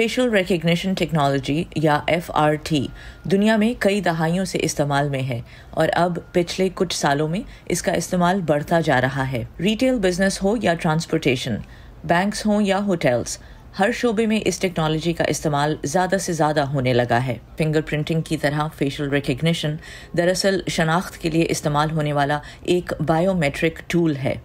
Facial recognition technology या FRT दुनिया में कई दहाइयों से इस्तेमाल में है और अब पिछले कुछ सालों में इसका इस्तेमाल बढ़ता जा रहा है। रिटेल बिजनेस हो या ट्रांसपोर्टेशन, बैंक्स हों या होटल्स, हर शोबे में इस टेक्नोलॉजी का इस्तेमाल ज़्यादा से ज़्यादा होने लगा है। फिंगरप्रिंटिंग की तरह फेशियल रिकग्निशन दरअसल शनाख्त के लिए इस्तेमाल होने वाला एक बायोमेट्रिक टूल है।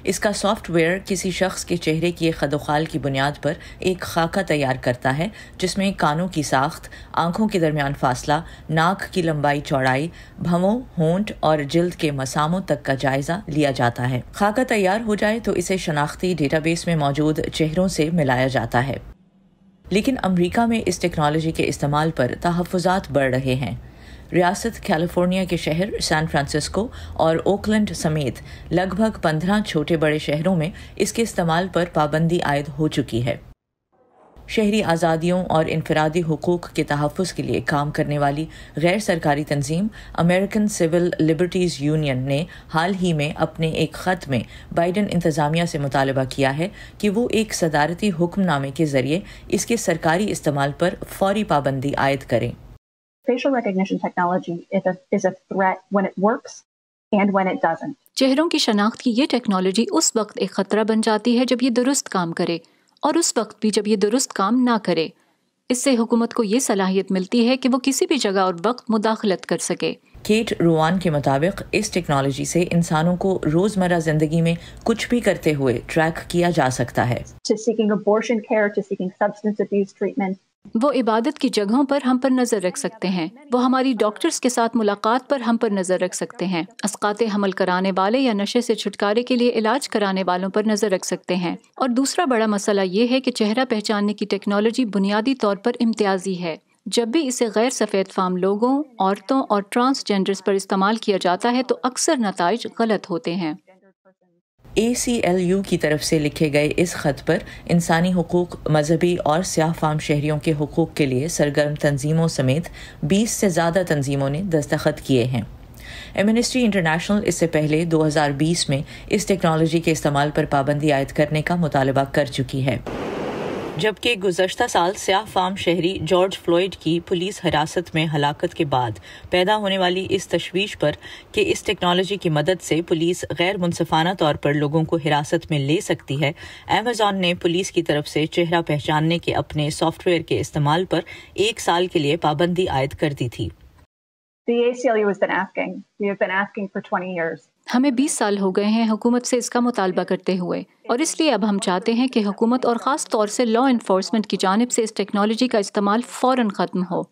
इसका सॉफ्टवेयर किसी शख्स के चेहरे की खदोखाल की बुनियाद पर एक खाका तैयार करता है जिसमें कानों की साख्त, आंखों के दरमियान फासला, नाक की लंबाई चौड़ाई, भंवों, होंठ और जिल्द के मसामों तक का जायजा लिया जाता है। खाका तैयार हो जाए तो इसे शनाख्ती डेटाबेस में मौजूद चेहरों से मिलाया जाता है। लेकिन अमरीका में इस टेक्नोलॉजी के इस्तेमाल पर तहफ़्फ़ुज़ात बढ़ रहे हैं। रियासत कैलिफोर्निया के शहर सैन फ्रांसिस्को और ओकलैंड समेत लगभग 15 छोटे बड़े शहरों में इसके इस्तेमाल पर पाबंदी आयद हो चुकी है। शहरी आज़ादियों और इनफरादी हुकूक़ के तहफ़्फ़ुज़ के लिए काम करने वाली गैर सरकारी तंजीम अमेरिकन सिविल लिबर्टीज़ यूनियन ने हाल ही में अपने एक ख़त में बाइडन इंतज़ामिया से मुतालबा किया है कि वो एक सदारती हुक्मनामे के ज़रिए इसके सरकारी इस्तेमाल पर फ़ौरी पाबंदी आयद करें। Facial recognition technology is a threat when it works and when it doesn't. चेहरों की शनाख्त की ये टेक्नोलॉजी उस वक्त एक खतरा बन जाती है जब ये दुरुस्त काम करे और उस वक्त भी जब ये दुरुस्त काम ना करे। इससे हुकूमत को ये सलाहियत मिलती है कि वो किसी भी जगह और वक्त मुदाखलत कर सके। केट रुआन के मुताबिक इस टेक्नोलॉजी से इंसानों को रोजमर्रा जिंदगी में कुछ भी करते हुए ट्रैक किया जा सकता है। To seeking abortion care, to seeking substance abuse treatment. वो इबादत की जगहों पर हम पर नज़र रख सकते हैं, वो हमारी डॉक्टर्स के साथ मुलाकात पर हम पर नज़र रख सकते हैं, अस्काते हमल कराने वाले या नशे से छुटकारे के लिए इलाज कराने वालों पर नज़र रख सकते हैं। और दूसरा बड़ा मसला ये है कि चेहरा पहचानने की टेक्नोलॉजी बुनियादी तौर पर इम्तियाजी है। जब भी इसे गैर सफ़ेद फाम लोगों, औरतों और ट्रांसजेंडर्स पर इस्तेमाल किया जाता है तो अक्सर नताइज गलत होते हैं। ACLU की तरफ से लिखे गए इस खत पर इंसानी हुकूक, मजहबी और स्याह फाम शहरियों के हुकूक के लिए सरगर्म तंजीमों समेत 20 से ज़्यादा तंजीमों ने दस्तखत किए हैं। एमनेस्टी इंटरनेशनल इससे पहले 2020 में इस टेक्नोलॉजी के इस्तेमाल पर पाबंदी आयद करने का मुतालबा कर चुकी है, जबकि गुज़श्ता साल स्याह फाम शहरी जॉर्ज फ्लॉयड की पुलिस हिरासत में हलाकत के बाद पैदा होने वाली इस तशवीश पर कि इस टेक्नोलॉजी की मदद से पुलिस गैर मुनसिफाना तौर पर लोगों को हिरासत में ले सकती है, अमेज़न ने पुलिस की तरफ से चेहरा पहचानने के अपने सॉफ्टवेयर के इस्तेमाल पर 1 साल के लिए पाबंदी आयद कर दी थी। The ACLU has been asking. We have been asking for 20 years. हमें 20 साल हो गए हैं हुकूमत से इसका मुतालबा करते हुए, और इसलिए अब हम चाहते हैं कि हुकूमत और ख़ास तौर से लॉ इन्फोर्समेंट की जानिब से इस टेक्नोलॉजी का इस्तेमाल फ़ौरन ख़त्म हो।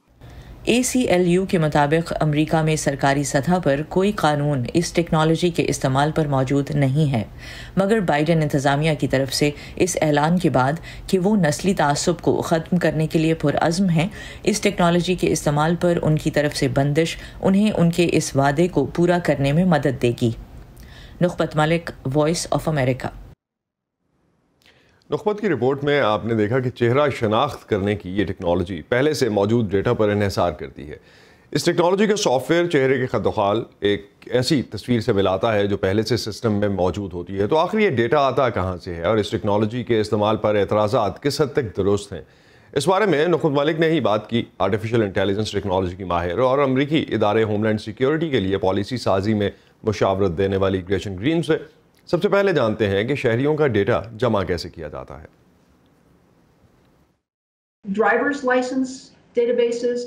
ACLU के मुताबिक अमरीका में सरकारी सतह पर कोई कानून इस टेक्नोलॉजी के इस्तेमाल पर मौजूद नहीं है, मगर बाइडन इंतज़ामिया की तरफ से इस ऐलान के बाद कि वो नस्ली तासुब को ख़त्म करने के लिए पुरअज़्म हैं, इस टेक्नोलॉजी के इस्तेमाल पर उनकी तरफ से बंदिश उन्हें उनके इस वादे को पूरा करने में मदद देगी। नुखबत मलिक, वॉइस ऑफ अमेरिका। नुखबत की रिपोर्ट में आपने देखा कि चेहरा शनाख्त करने की ये टेक्नोलॉजी पहले से मौजूद डेटा पर इन्हिसार करती है। इस टेक्नोलॉजी का सॉफ्टवेयर चेहरे के खदोखाल एक ऐसी तस्वीर से मिलाता है जो पहले से सिस्टम में मौजूद होती है। तो आखिर ये डेटा आता कहाँ से है और इस टेक्नोलॉजी के इस्तेमाल पर एतराज़ात किस हद तक दुरुस्त हैं? इस बारे में नुखबत मलिक ने ही बात की आर्टिफिशियल इंटेलिजेंस टेक्नोलॉजी की माहिर और अमरीकी इदारे होमलैंड सिक्योरिटी के लिए पॉलिसी साजी में मुशावरत देने वाली ग्रेशन ग्रीन से। सबसे पहले जानते हैं कि शहरियों का डेटा जमा कैसे किया जाता है। Driver's license databases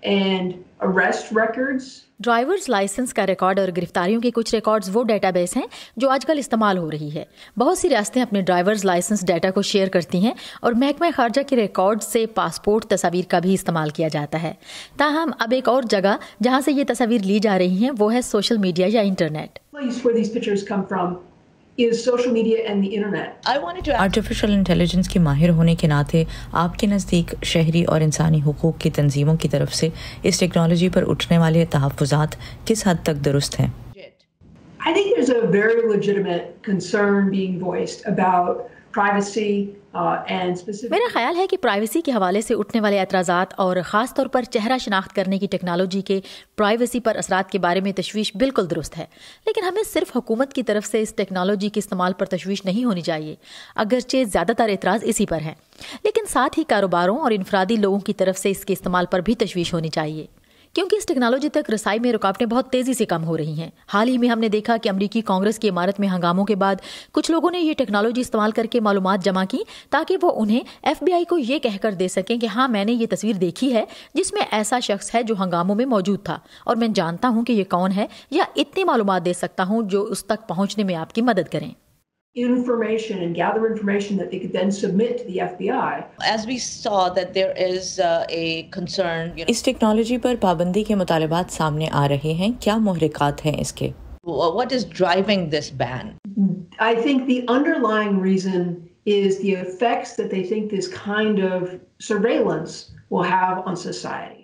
and arrest records. Drivers license का रिकॉर्ड और गिरफ्तारियों के कुछ रिकॉर्ड्स वो डेटाबेस हैं जो आजकल इस्तेमाल हो रही है। बहुत सी रियासतें अपने ड्राइवर्स लाइसेंस डाटा को शेयर करती हैं और महकमा खारजा के रिकॉर्ड से पासपोर्ट तस्वीर का भी इस्तेमाल किया जाता है। ताहम अब एक और जगह जहां से ये तस्वीर ली जा रही हैं वो है सोशल मीडिया या इंटरनेट। आर्टिफिशियल इंटेलिजेंस की माहिर होने के नाते आपके नज़दीक शहरी और इंसानी हुकूक की तंजीमों की तरफ से इस टेक्नोलॉजी पर उठने वाले तहफ़्फ़ुज़ात किस हद तक दुरुस्त हैं? I think there's a very legitimate concern being voiced about privacy and specific. میرا خیال ہے کہ پرائیویسی کے حوالے سے اٹھنے والے اعتراضات اور خاص طور پر چہرہ شناخت کرنے کی ٹیکنالوجی کے پرائیویسی پر اثرات کے بارے میں تشویش بالکل درست ہے، لیکن ہمیں صرف حکومت کی طرف سے اس ٹیکنالوجی کے استعمال پر تشویش نہیں ہونی چاہیے، اگرچہ زیادہ تر اعتراض اسی پر ہیں، لیکن ساتھ ہی کاروباروں اور انفرادی لوگوں کی طرف سے اس کے استعمال پر بھی تشویش ہونی چاہیے، کیونکہ اس ٹیکنالوجی تک رسائی میں رکاوٹیں بہت تیزی سے کم ہو رہی ہیں۔ حال ہی میں ہم نے دیکھا کہ امریکی کانگریس کی عمارت میں ہنگاموں کے بعد کچھ لوگوں نے یہ ٹیکنالوجی استعمال کر کے معلومات جمع کی تاکہ وہ انہیں ایف بی آئی کو یہ کہہ کر دے سکیں کہ ہاں میں نے یہ تصویر دیکھی ہے جس میں ایسا شخص ہے جو ہنگاموں میں موجود تھا اور میں جانتا ہوں کہ یہ کون ہے، یا اتنی معلومات دے سکتا ہوں جو اس تک پہنچنے میں آپ کی مدد کریں۔ Information and gather information that they could then submit to the FBI. As we saw that there is a concern, اس ٹیکنالوجی پر پابندی کے مطالبات سامنے آ رہے ہیں، کیا محرکات ہیں اس کے؟ What is driving this ban? I think the underlying reason is the effects that they think this kind of surveillance will have on society.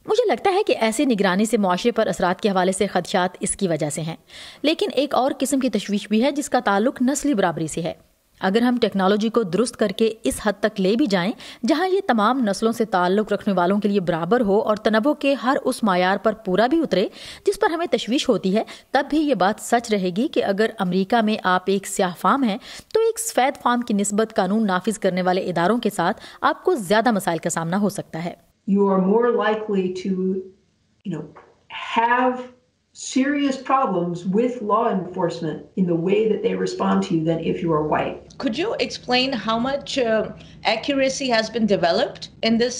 مجھے لگتا ہے کہ ایسی نگرانی سے معاشرے پر اثرات کے حوالے سے خدشات اس کی وجہ سے ہیں، لیکن ایک اور قسم کی تشویش بھی ہے جس کا تعلق نسلی برابری سے ہے۔ اگر ہم ٹیکنالوجی کو درست کر کے اس حد تک لے بھی جائیں جہاں یہ تمام نسلوں سے تعلق رکھنے والوں کے لیے برابر ہو اور تنوع کے ہر اس معیار پر پورا بھی اترے جس پر ہمیں تشویش ہوتی ہے، تب بھی یہ بات سچ رہے گی کہ اگر امریکہ میں آپ ایک سیاہ فام ہیں تو ایک سفید فام کی نسبت قانون نافذ کرنے والے اداروں کے ساتھ آپ کو زیادہ مسائل کا سامنا ہو سکتا ہے۔ You are more likely to, have serious problems with law enforcement in the way that they respond to you than if you are white. Could you explain how much accuracy has been developed in this?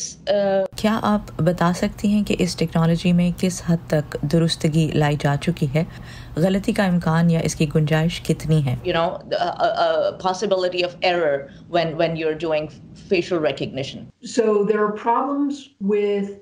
کیا آپ بتا سکتی ہیں کہ اس technology میں کس حد تک درستگی لائی جا چکی ہے؟ غلطی کا امکان یا اس کی گنجائش کتنی ہے؟ Possibility of error when you're doing facial recognition. So there are problems with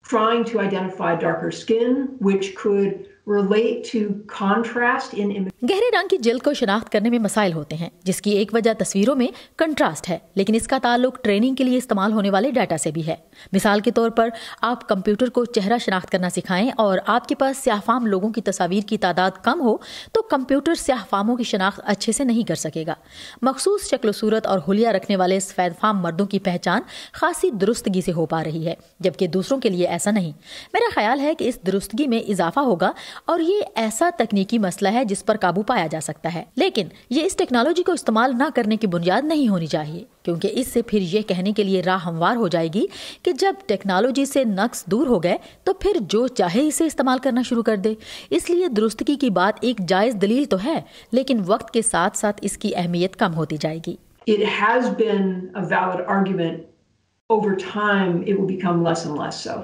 trying to identify darker skin, which could relate to contrast in images. گہرے رنگ کی جلد کو شناخت کرنے میں مسائل ہوتے ہیں جس کی ایک وجہ تصویروں میں کنٹراسٹ ہے، لیکن اس کا تعلق ٹریننگ کے لیے استعمال ہونے والے ڈیٹا سے بھی ہے۔ مثال کے طور پر آپ کمپیوٹر کو چہرہ شناخت کرنا سکھائیں اور آپ کے پاس سیاہ فام لوگوں کی تصاویر کی تعداد کم ہو تو کمپیوٹر سیاہ فاموں کی شناخت اچھے سے نہیں کر سکے گا۔ مخصوص شکل و صورت اور حلیہ رکھنے والے سفید فام مردوں کی پہچان خاصی درستگی سے ہو پا رہی ہے، جبکہ دوسروں کے لیے ایسا نہیں۔ میرا خیال ہے کہ اس درستگی میں اضافہ ہوگا اور یہ ایسا تکنیکی مسئلہ ہے جس پر قابو پایا جا سکتا ہے، لیکن یہ اس ٹیکنالوجی کو استعمال نہ کرنے کی بنیاد نہیں ہونی چاہیے، کیونکہ اس سے پھر یہ کہنے کے لیے راہ ہموار ہو جائے گی کہ جب ٹیکنالوجی سے نقص دور ہو گئے تو پھر جو چاہے اسے استعمال کرنا شروع کر دے۔ اس لیے درستگی کی بات ایک جائز دلیل تو ہے، لیکن وقت کے ساتھ ساتھ اس کی اہمیت کم ہوتی جائے گی۔ It has been a valid argument. Over time, it will become less and less so.